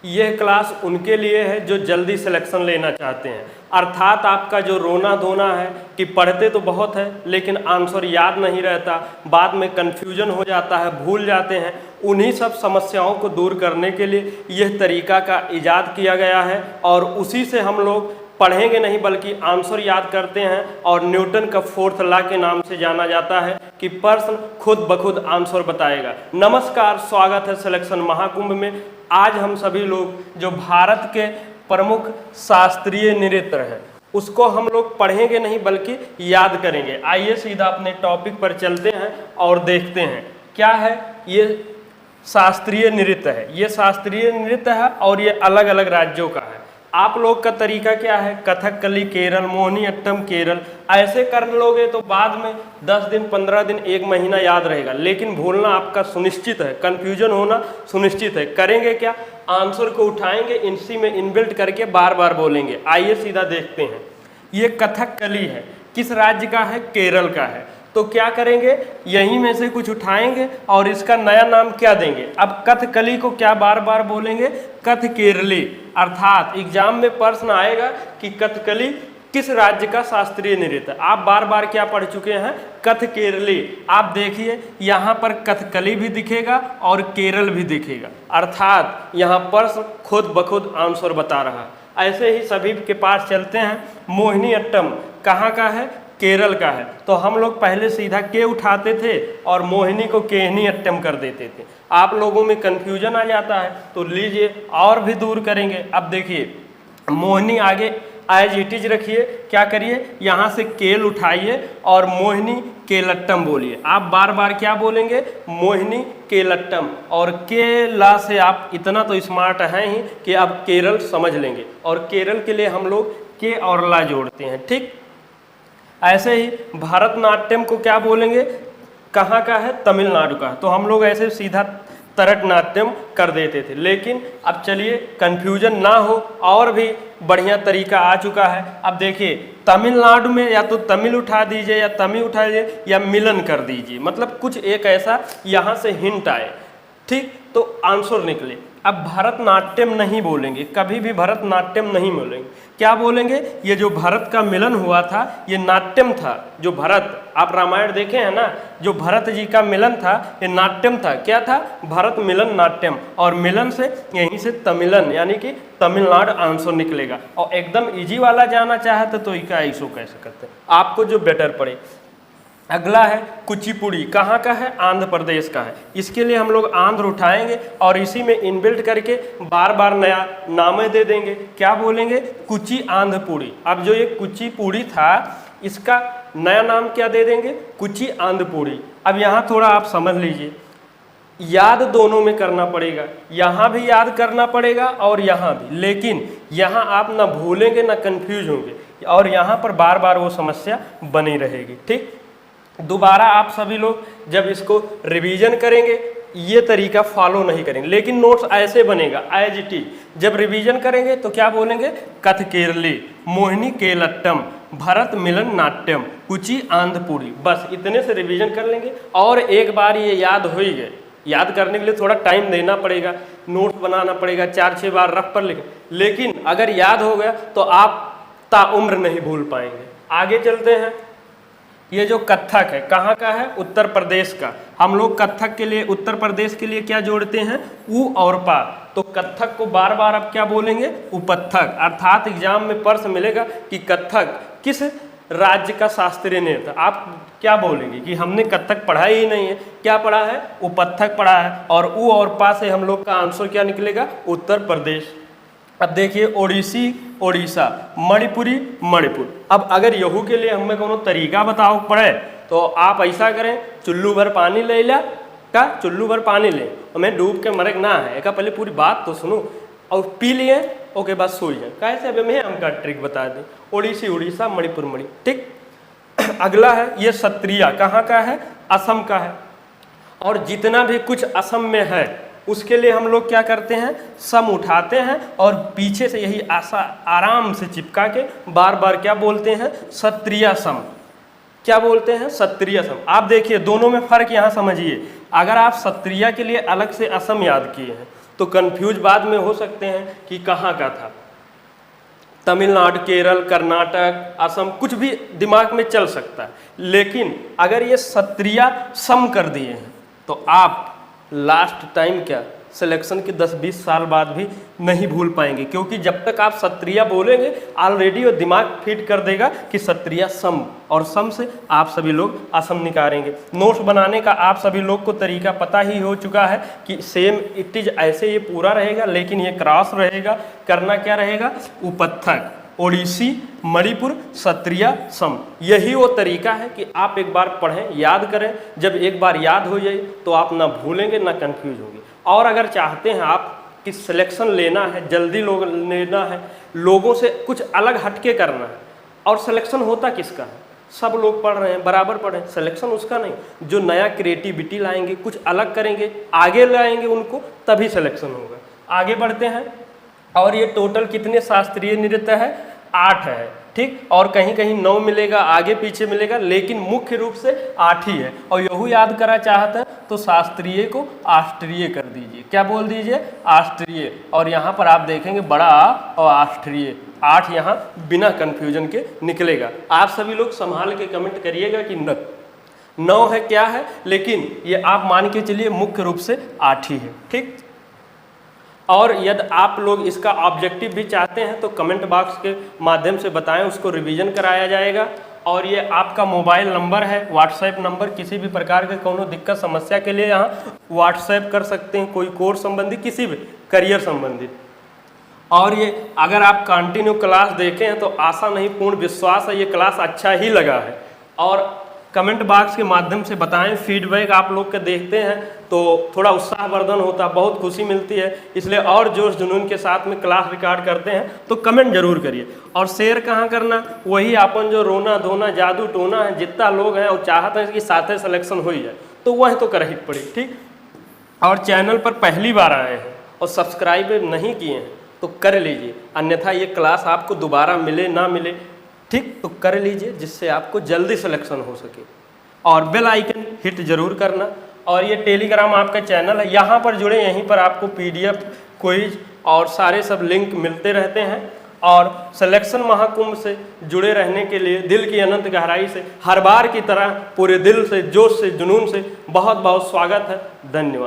यह क्लास उनके लिए है जो जल्दी सिलेक्शन लेना चाहते हैं, अर्थात आपका जो रोना धोना है कि पढ़ते तो बहुत है लेकिन आंसर याद नहीं रहता, बाद में कन्फ्यूजन हो जाता है, भूल जाते हैं, उन्हीं सब समस्याओं को दूर करने के लिए यह तरीका का इजाद किया गया है। और उसी से हम लोग पढ़ेंगे नहीं बल्कि आंसर याद करते हैं। और न्यूटन का फोर्थ लॉ के नाम से जाना जाता है कि प्रश्न खुद ब खुद आंसर बताएगा। नमस्कार, स्वागत है सिलेक्शन महाकुंभ में। आज हम सभी लोग जो भारत के प्रमुख शास्त्रीय नृत्य हैं उसको हम लोग पढ़ेंगे नहीं बल्कि याद करेंगे। आइए सीधा अपने टॉपिक पर चलते हैं और देखते हैं क्या है ये शास्त्रीय नृत्य है। ये शास्त्रीय नृत्य है और ये अलग अलग राज्यों का है। आप लोग का तरीका क्या है, कथकली केरल, मोहिनीअट्टम केरल, ऐसे कर लोगे तो बाद में 10 दिन 15 दिन 1 महीना याद रहेगा, लेकिन भूलना आपका सुनिश्चित है, कंफ्यूजन होना सुनिश्चित है। करेंगे क्या, आंसर को उठाएंगे, इसी में इनबिल्ट करके बार बार बोलेंगे। आइए सीधा देखते हैं। ये कथकली है, किस राज्य का है, केरल का है। तो क्या करेंगे, यहीं में से कुछ उठाएंगे और इसका नया नाम क्या देंगे। अब कथकली को क्या बार बार बोलेंगे, कथ केरली। अर्थात एग्जाम में प्रश्न आएगा कि कथकली किस राज्य का शास्त्रीय नृत्य। आप बार बार क्या पढ़ चुके हैं, कथ केरली। आप देखिए यहाँ पर कथकली भी दिखेगा और केरल भी दिखेगा, अर्थात यहाँ प्रश्न खुद ब खुद आंसर बता रहा है। ऐसे ही सभी के पास चलते हैं। मोहिनीअट्टम कहाँ का है, केरल का है। तो हम लोग पहले सीधा के उठाते थे और मोहिनी को केहनीअट्टम कर देते थे। आप लोगों में कन्फ्यूजन आ जाता है तो लीजिए और भी दूर करेंगे। अब देखिए मोहिनी आगे एज इट इज रखिए, क्या करिए, यहाँ से केल उठाइए और मोहिनी केलट्टम बोलिए। आप बार बार क्या बोलेंगे, मोहिनी केलट्टम। और केला से आप इतना तो स्मार्ट हैं ही कि अब केरल समझ लेंगे, और केरल के लिए हम लोग के और ला जोड़ते हैं, ठीक। ऐसे ही भरतनाट्यम को क्या बोलेंगे, कहाँ का है, तमिलनाडु का। तो हम लोग ऐसे सीधा तरटनाट्यम कर देते थे। लेकिन अब चलिए कन्फ्यूजन ना हो, और भी बढ़िया तरीका आ चुका है। अब देखिए तमिलनाडु में या तो तमिल उठा दीजिए या तमिल उठा दीजिए या मिलन कर दीजिए, मतलब कुछ एक ऐसा यहाँ से हिंट आए, ठीक, तो आंसर निकले। अब भरतनाट्यम नहीं बोलेंगे, कभी भी भरतनाट्यम नहीं बोलेंगे। क्या बोलेंगे, ये जो भरत का मिलन हुआ था ये नाट्यम था। जो भरत, आप रामायण देखे हैं ना, जो भरत जी का मिलन था ये नाट्यम था। क्या था, भरत मिलन नाट्यम। और मिलन से यहीं से तमिलन यानी कि तमिलनाडु आंसर निकलेगा। और एकदम इजी वाला जाना चाहते तो इका ऐसो कैसे करते, आपको जो बेटर पड़े। अगला है कुचिपुड़ी, कहाँ का है, आंध्र प्रदेश का है। इसके लिए हम लोग आंध्र उठाएंगे और इसी में इनबिल्ट करके बार बार नया नाम दे देंगे। क्या बोलेंगे, कुची आंध्रपुड़ी। अब जो ये कुचिपुड़ी था इसका नया नाम क्या दे देंगे, कुची आंध्रपुड़ी। अब यहाँ थोड़ा आप समझ लीजिए, याद दोनों में करना पड़ेगा, यहाँ भी याद करना पड़ेगा और यहाँ भी। लेकिन यहाँ आप ना भूलेंगे ना कन्फ्यूज होंगे, और यहाँ पर बार बार वो समस्या बनी रहेगी, ठीक। दोबारा आप सभी लोग जब इसको रिवीजन करेंगे ये तरीका फॉलो नहीं करेंगे, लेकिन नोट्स ऐसे बनेगा एज इट इज। जब रिवीजन करेंगे तो क्या बोलेंगे, कथ केरली, मोहिनी केलट्टम, भरत मिलन नाट्यम, कुची आंध्रपुरी। बस इतने से रिवीजन कर लेंगे। और एक बार ये याद हो ही गए, याद करने के लिए थोड़ा टाइम देना पड़ेगा, नोट बनाना पड़ेगा, 4-6 बार रफ पर लिखें। लेकिन अगर याद हो गया तो आप ताउम्र नहीं भूल पाएंगे। आगे चलते हैं। ये जो कथक है कहाँ का है, उत्तर प्रदेश का। हम लोग कथक के लिए, उत्तर प्रदेश के लिए क्या जोड़ते हैं, उ और पा। तो कथक को बार बार अब क्या बोलेंगे, उपत्थक। अर्थात एग्जाम में प्रश्न मिलेगा कि कथक किस राज्य का शास्त्रीय नृत्य। आप क्या बोलेंगे कि हमने कथक पढ़ा ही नहीं है, क्या पढ़ा है, उपत्थक पढ़ा है। और उ और पा से हम लोग का आंसर क्या निकलेगा, उत्तर प्रदेश। अब देखिए ओडिसी ओडिशा, मणिपुरी मणिपुर। अब अगर यहू के लिए हमें कोनो तरीका बताओ पड़े तो आप ऐसा करें, चुल्लू भर पानी ले ला, का चुल्लू भर पानी ले, हमें डूब के मरक ना है, एक पहले पूरी बात तो सुनो, और पी लिए, ओके बस सो जाए। कैसे अब मैं हमका ट्रिक बता दें, ओडिसी उड़ीसा मणिपुर मणि, ठीक। अगला है ये सत्रिया, कहाँ का है, असम का है। और जितना भी कुछ असम में है उसके लिए हम लोग क्या करते हैं, सम उठाते हैं और पीछे से यही आराम से चिपका के बार बार क्या बोलते हैं, सत्रिया सम। क्या बोलते हैं, सत्रिया सम। आप देखिए दोनों में फर्क यहाँ समझिए। अगर आप सत्रिया के लिए अलग से असम याद किए हैं तो कंफ्यूज बाद में हो सकते हैं कि कहाँ का था। तमिलनाडु, केरल, कर्नाटक, असम, कुछ भी दिमाग में चल सकता है। लेकिन अगर ये सत्रिया सम कर दिए हैं तो आप लास्ट टाइम क्या सिलेक्शन के 10-20 साल बाद भी नहीं भूल पाएंगे, क्योंकि जब तक आप सत्रिया बोलेंगे ऑलरेडी वो दिमाग फिट कर देगा कि सत्रिया सम, और सम से आप सभी लोग असम निकालेंगे। नोट्स बनाने का आप सभी लोग को तरीका पता ही हो चुका है कि सेम इट इज ऐसे ये पूरा रहेगा, लेकिन ये क्रॉस रहेगा। करना क्या रहेगा, उपत्थक, ओडिसी, मणिपुर, सत्रिया, सम, यही वो तरीका है कि आप एक बार पढ़ें, याद करें। जब एक बार याद हो जाए तो आप ना भूलेंगे ना कंफ्यूज होंगे। और अगर चाहते हैं आप कि सिलेक्शन लेना है, जल्दी लोग लेना है, लोगों से कुछ अलग हटके करना है, और सिलेक्शन होता किसका है, सब लोग पढ़ रहे हैं, बराबर पढ़ें, सिलेक्शन उसका नहीं। जो नया क्रिएटिविटी लाएंगे, कुछ अलग करेंगे, आगे लाएंगे उनको, तभी सिलेक्शन होगा। आगे बढ़ते हैं। और ये टोटल कितने शास्त्रीय नृत्य है, 8 है, ठीक। और कहीं कहीं 9 मिलेगा, आगे पीछे मिलेगा, लेकिन मुख्य रूप से 8 ही है। और यहू याद करा चाहते हैं तो शास्त्रीय को आष्ट्रीय कर दीजिए। क्या बोल दीजिए, आष्ट्रीय। और यहाँ पर आप देखेंगे बड़ा आ और आष्ट्रीय, 8 यहाँ बिना कंफ्यूजन के निकलेगा। आप सभी लोग संभाल के कमेंट करिएगा कि 9 है क्या है, लेकिन ये आप मान के चलिए मुख्य रूप से 8 ही है, ठीक। और यदि आप लोग इसका ऑब्जेक्टिव भी चाहते हैं तो कमेंट बॉक्स के माध्यम से बताएं, उसको रिवीजन कराया जाएगा। और ये आपका मोबाइल नंबर है, व्हाट्सएप नंबर, किसी भी प्रकार के कोनो दिक्कत समस्या के लिए यहाँ व्हाट्सएप कर सकते हैं, कोई कोर्स संबंधी, किसी भी करियर संबंधित। और ये अगर आप कंटिन्यू क्लास देखें हैं तो आशा नहीं पूर्ण विश्वास है ये क्लास अच्छा ही लगा है। और कमेंट बॉक्स के माध्यम से बताएं, फीडबैक आप लोग के देखते हैं तो थोड़ा उत्साहवर्धन होता है, बहुत खुशी मिलती है। इसलिए और जोश जुनून के साथ में क्लास रिकॉर्ड करते हैं तो कमेंट जरूर करिए। और शेयर कहाँ करना, वही अपन जो रोना धोना जादू टोना है, जितना लोग हैं और चाहते हैं कि साथे सिलेक्शन हो ही जाए तो वह तो कर ही पड़े, ठीक। और चैनल पर पहली बार आए हैं और सब्सक्राइब नहीं किए हैं तो कर लीजिए, अन्यथा ये क्लास आपको दोबारा मिले ना मिले, ठीक, तो कर लीजिए जिससे आपको जल्दी सिलेक्शन हो सके। और बेल आइकन हिट जरूर करना। और ये टेलीग्राम आपका चैनल है, यहाँ पर जुड़े, यहीं पर आपको PDF, क्विज और सारे सब लिंक मिलते रहते हैं। और सिलेक्शन महाकुंभ से जुड़े रहने के लिए दिल की अनंत गहराई से हर बार की तरह पूरे दिल से, जोश से, जुनून से बहुत बहुत स्वागत है। धन्यवाद।